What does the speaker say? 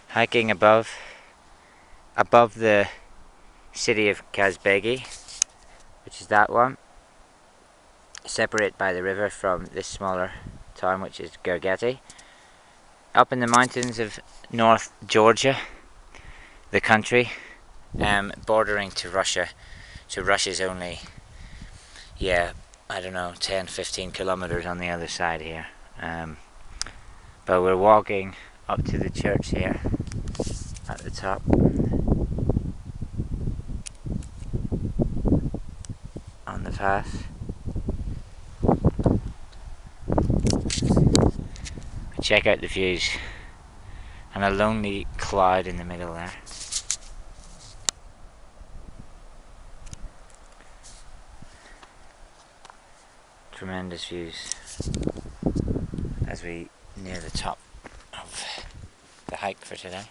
Hiking above the city of Kazbegi, which is that one, separated by the river from this smaller town, which is Gergeti. Up in the mountains of North Georgia, the country, bordering to Russia. So Russia's only, yeah, I don't know, 10-15 kilometers on the other side here. But we're walking up to the church here at the top. On the path. Check out the views. And a lonely cloud in the middle there. Tremendous views as we near the top of the hike for today.